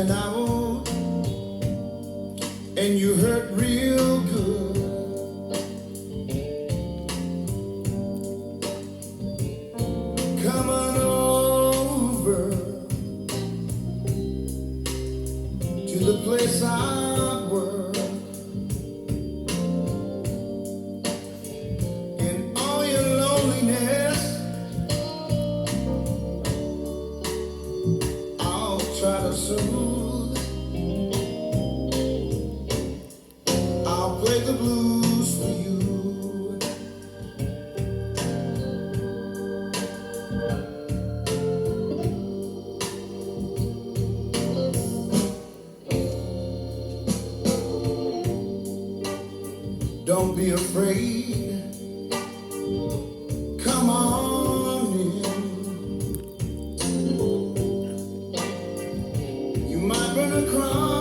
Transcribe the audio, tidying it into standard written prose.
and out, and you hurt real good. Come on over to the place I work. In all your loneliness, I'll try to soothe. I'll play the blues for you. Don't be afraid. Come on in. You might run across